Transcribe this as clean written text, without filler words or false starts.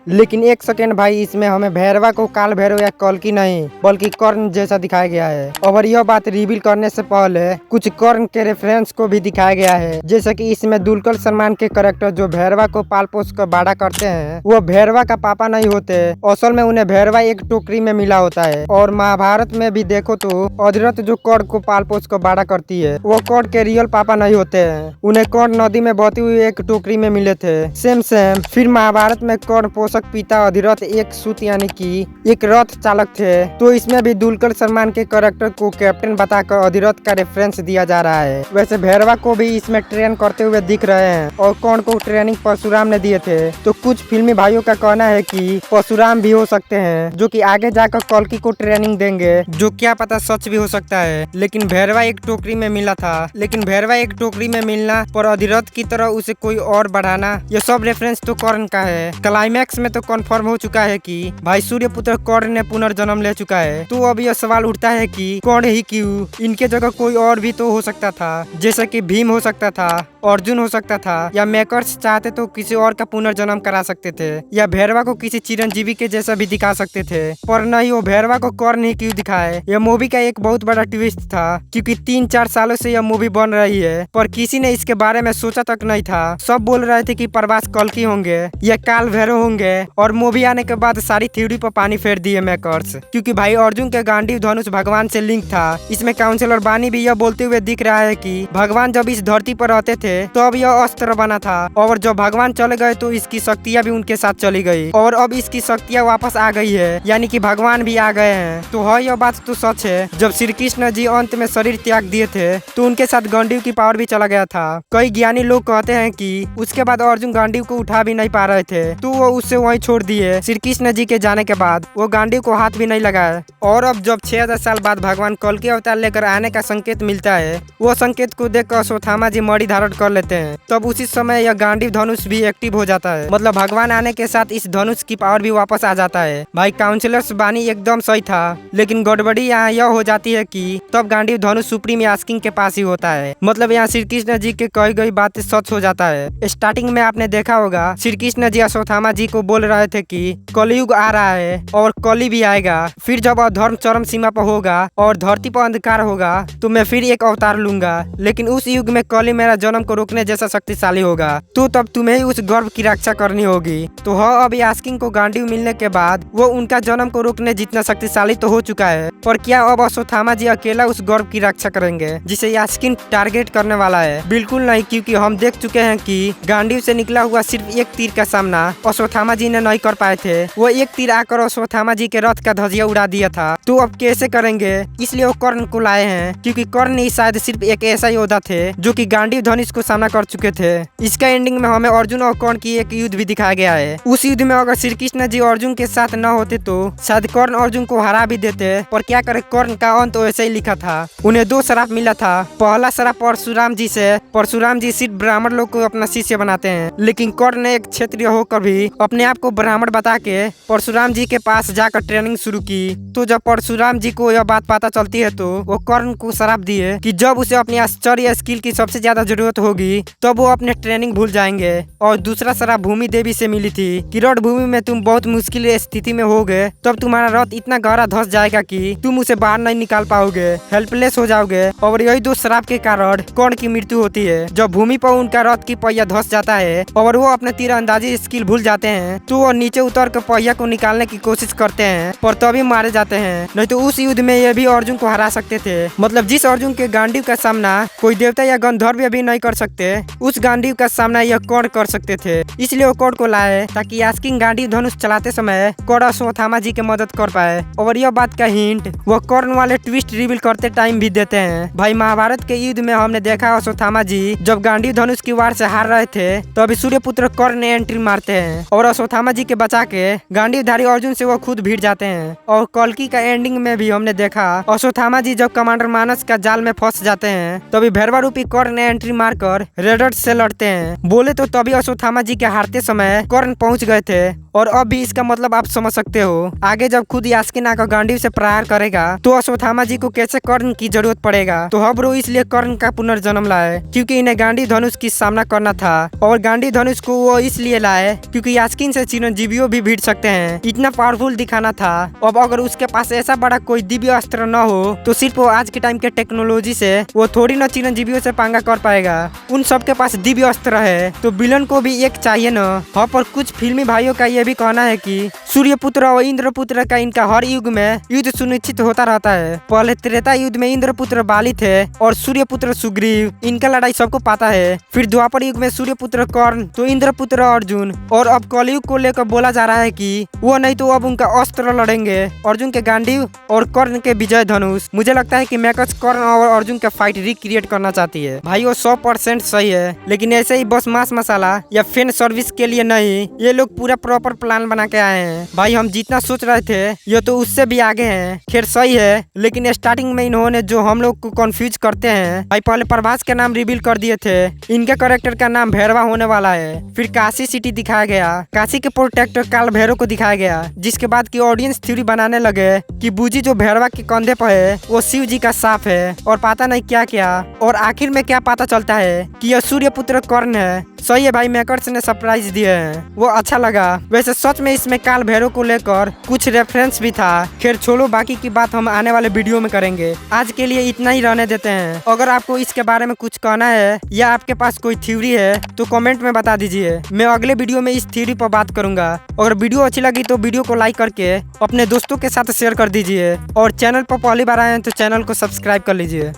लेकिन एक सेकेंड भाई, इसमें हमें भैरवा को काल भैरव या कल्कि नहीं बल्कि कर्ण जैसा दिखाया गया है। और यह बात रिवील करने से पहले कुछ कर्ण के रेफरेंस को भी दिखाया गया है, जैसे कि इसमें दुलकर सलमान के कैरेक्टर जो भैरवा को पाल पोस कर बड़ा करते हैं वो भैरवा का पापा नहीं होते। असल में उन्हें भैरवा एक टोकरी में मिला होता है। और महाभारत में भी देखो तो अधिरथ जो कर्ण को पाल पोस कर बड़ा करती है वो कर्ण के रियल पापा नहीं होते हैं, उन्हें कर्ण नदी में बहती हुई एक टोकरी में मिले थे। सेम फिर महाभारत में कर्ण पोषक पिता अधिरथ एक सूत यानी कि एक रथ चालक थे। तो इसमें भी दुलकर सलमान के कैरेक्टर को कैप्टन बताकर अधिरथ का रेफरेंस दिया जा रहा है। वैसे भैरवा को भी इसमें ट्रेन करते हुए दिख रहे हैं और कर्ण को ट्रेनिंग परशुराम ने दिए थे। तो कुछ फिल्मी भाइयों का कहना है कि परशुराम भी हो सकते हैं जो कि आगे जाकर कल्कि को ट्रेनिंग देंगे, जो क्या पता सच भी हो सकता है। लेकिन भैरवा एक टोकरी में मिला था, लेकिन भैरवा एक टोकरी में मिलना पर अधिरथ की तरह उसे कोई और बढ़ाना, ये सब रेफरेंस तो कर्ण का है। क्लाइमैक्स में तो कंफर्म हो चुका है कि भाई सूर्यपुत्र कर्ण ने पुनर्जन्म ले चुका है। तो अब यह सवाल उठता है कि कर्ण ही क्यों, इनके जगह कोई और भी तो हो सकता था, जैसे कि भीम हो सकता था, अर्जुन हो सकता था, या मेकर्स चाहते तो किसी और का पुनर्जन्म करा सकते थे, या भैरवा को किसी चिरंजीवी के जैसा भी दिखा सकते थे। पर नहीं, वो भैरवा को कर्ण ही क्यों दिखाए। यह मूवी का एक बहुत बड़ा ट्विस्ट था, क्योंकि 3-4 सालों से यह मूवी बन रही है पर किसी ने इसके बारे में सोचा तक नहीं था। सब बोल रहे थे कि प्रभास कल्कि होंगे या काल भैरव होंगे, और मूवी आने के बाद सारी थ्योरी पर पानी फेर दिए मेकर्स, क्योंकि भाई अर्जुन के गांडीव धनुष भगवान से लिंक था। इसमें काउंसलर बानी भी यह बोलते हुए दिख रहा है कि भगवान जब इस धरती पर रहते थे तो अब यह अस्त्र बना था, और जब भगवान चले गए तो इसकी शक्तियाँ भी उनके साथ चली गई, और अब इसकी शक्तियाँ वापस आ गई है, यानी कि भगवान भी आ गए हैं। तो हाँ, यह बात तो सच है। जब श्री कृष्ण जी अंत में शरीर त्याग दिए थे तो उनके साथ गांडीव की पावर भी चला गया था। कई ज्ञानी लोग कहते हैं कि उसके बाद अर्जुन गांडीव को उठा भी नहीं पा रहे थे, तो वो उससे वहीं छोड़ दिए। श्री कृष्ण जी के जाने के बाद वो गांडीव को हाथ भी नहीं लगाए। और अब जब 6000 साल बाद भगवान कल्कि अवतार लेकर आने का संकेत मिलता है, वो संकेत को देखकर अश्वत्थामा जी मणि धारण कर लेते हैं। तब उसी समय यह गांडीव धनुष भी एक्टिव हो जाता है, मतलब भगवान आने के साथ इस धनुष की पावर भी वापस आ जाता है। भाई काउंसलर्स बानी एकदम सही था, लेकिन गड़बड़ी यहाँ यह हो जाती है कि तब गांडीव धनुष सुप्रीम यास्किन के पास ही होता है। मतलब यहाँ श्री कृष्ण जी के कही गई बातें सच हो जाता है। स्टार्टिंग में आपने देखा होगा श्री कृष्ण जी अश्वत्थामा जी को बोल रहे थे कि कलयुग आ रहा है और कली भी आएगा, फिर जब अधर्म चरम सीमा पर होगा और धरती पर अंधकार होगा तो मैं फिर एक अवतार लूंगा, लेकिन उस युग में कली मेरा जन्म को रोकने जैसा शक्तिशाली होगा, तो तब तुम्हें ही उस गर्भ की रक्षा करनी होगी। तो हाँ, अब यास्किन को गांडीव मिलने के बाद वो उनका जन्म को रोकने जितना शक्तिशाली तो हो चुका है, पर क्या अब अश्वत्थामा जी अकेला उस गर्भ की रक्षा करेंगे जिसे यास्किन टारगेट करने वाला है? बिल्कुल नहीं, क्योंकि हम देख चुके हैं कि गांडीव से निकला हुआ सिर्फ एक तीर का सामना अश्वत्थामा जी ने नहीं कर पाए थे। वो एक तीर आकर अश्वत्थामा जी के रथ का धजिया उड़ा दिया था, तो अब कैसे करेंगे? इसलिए वो कर्ण को लाए हैं, क्योंकि कर्ण ही शायद सिर्फ एक ऐसा योद्धा थे जो कि गांडीव धनुष को सामना कर चुके थे। इसका एंडिंग में हमें अर्जुन और कर्ण की एक युद्ध भी दिखाया गया है। उस युद्ध में अगर श्री कृष्ण जी अर्जुन के साथ न होते तो शायद कर्ण अर्जुन को हरा भी देते, पर क्या करे, कर्ण का अंत वैसे ही लिखा था। उन्हें 2 श्राप मिला था। पहला श्राप परशुराम जी से, परशुराम जी सिर्फ ब्राह्मण लोग को अपना शिष्य बनाते हैं, लेकिन कर्ण ने एक क्षत्रिय होकर भी अपने आप को ब्राह्मण बता के परशुराम जी के पास जाकर ट्रेनिंग शुरू की। तो जब परशुराम जी को यह बात पता चलती है तो वो कर्ण को श्राप दिए कि जब उसे अपनी आश्चर्य स्किल की सबसे ज्यादा जरूरत होगी तब वो अपने ट्रेनिंग भूल जाएंगे। और दूसरा श्राप भूमि देवी से मिली थी कि रणभूमि में तुम बहुत मुश्किल स्थिति में होगे, तब तुम्हारा रथ इतना गहरा धंस जाएगा कि तुम उसे बाहर नहीं निकाल पाओगे, हेल्पलेस हो जाओगे। और यही 2 श्राप के कारण कर्ण की मृत्यु होती है। जब भूमि पर उनका रथ की पहिया धंस जाता है और वो अपने तीरंदाजी स्किल भूल जाते हैं, तो वो नीचे उतर कर पहिया को निकालने की कोशिश करते हैं, पर तभी मारे जाते हैं। नहीं तो उस युद्ध में ये भी अर्जुन को हरा सकते थे। मतलब जिस अर्जुन के गांडीव का सामना कोई देवता या गंधर्व भी नहीं कर सकते, उस गांडीव का सामना यह कर्ण कर सकते थे। इसलिए वो कर्ण को लाए ताकि यास्किन गांडीव धनुष चलाते समय कर्ण अश्वत्थामा जी की मदद कर पाए। और यह बात का हिंट वो कर्ण वाले ट्विस्ट रिवील करते टाइम भी देते हैं। भाई महाभारत के युद्ध में हमने देखा अश्वत्थामा जी जब गांडीव धनुष की वार से हार रहे थे तो अभी सूर्यपुत्र कर्ण ने एंट्री मारते हैं और अश्वत्थामा जी के बचा के गांडीवधारी अर्जुन से वो खुद भिड़ जाते हैं। और कल्कि का एंडिंग में भी हमने देखा अश्वत्थामा जी जब कमांडर मानस का जाल में फंस जाते हैं तभी भैरवा रूपी कर्ण ने एंट्री मारकर रेडर्स से लड़ते हैं। बोले तो तभी अश्वत्थामा जी के हारते समय कर्ण पहुंच गए थे और अब भी इसका मतलब आप समझ सकते हो। आगे जब खुद यास्किन आकर गांडीव से प्रहार करेगा तो अश्वत्थामा जी को कैसे कर्ण की जरूरत पड़ेगा। तो हब्रो इसलिए कर्ण का पुनर्जन्म लाए क्योंकि इन्हें गांडी धनुष की सामना करना था। और गांडी धनुष को वो इसलिए लाए क्योंकि यास्किन से चिरंजीवियों भी भिड़ सकते हैं, इतना पावरफुल दिखाना था। अब अगर उसके पास ऐसा बड़ा कोई दिव्य अस्त्र न हो तो सिर्फ वो आज के टाइम के टेक्नोलॉजी से वो थोड़ी न चिरंजीवियों से पंगा कर पाएगा। उन सबके पास दिव्य अस्त्र है तो विलन को भी एक चाहिए न। हाँ, पर कुछ फिल्मी भाइयों का ये भी कहना है कि सूर्यपुत्र और इंद्रपुत्र का इनका हर युग में युद्ध सुनिश्चित होता रहता है। पहले त्रेता युद्ध में इंद्रपुत्र बाली थे और सूर्यपुत्र सुग्रीव, इनका लड़ाई सबको पता है। फिर द्वापर युग में सूर्यपुत्र कर्ण तो इंद्रपुत्र अर्जुन, और अब कलयुग को लेकर बोला जा रहा है कि वो नहीं तो अब उनका अस्त्र लड़ेंगे, अर्जुन के गांडीव और कर्ण के विजय धनुष। मुझे लगता है कि मेकर्स कर्ण और अर्जुन का फाइट रिक्रिएट करना चाहती है। भाई वो 100% सही है, लेकिन ऐसे ही बस मास मसाला या फैन सर्विस के लिए नहीं, ये लोग पूरा प्रॉपर प्लान बना के आए हैं। भाई हम जितना सोच रहे थे ये तो उससे भी आगे हैं। खैर सही है, लेकिन स्टार्टिंग में इन्होंने जो हम लोग को कंफ्यूज करते हैं, भाई पहले प्रभास के नाम रिवील कर दिए थे, इनके कैरेक्टर का नाम भैरवा होने वाला है। फिर काशी सिटी दिखाया गया, काशी के प्रोटेक्टर काल भैरव को दिखाया गया, जिसके बाद की ऑडियंस थ्योरी बनाने लगे कि बूजी जो भैरवा के कंधे पर है वो शिव जी का साफ है और पता नहीं क्या क्या। और आखिर में क्या पता चलता है कि यह सूर्यपुत्र कर्ण है। सही है भाई, मेकर्स ने सरप्राइज दिए हैं, वो अच्छा लगा। वैसे सच में इसमें काल भैरव को लेकर कुछ रेफरेंस भी था। खैर छोड़ो, बाकी की बात हम आने वाले वीडियो में करेंगे। आज के लिए इतना ही रहने देते हैं। अगर आपको इसके बारे में कुछ कहना है या आपके पास कोई थ्योरी है तो कमेंट में बता दीजिए, मैं अगले वीडियो में इस थ्योरी पर बात करूंगा। अगर वीडियो अच्छी लगी तो वीडियो को लाइक करके अपने दोस्तों के साथ शेयर कर दीजिए, और चैनल पर पहली बार आए हैं तो चैनल को सब्सक्राइब कर लीजिए।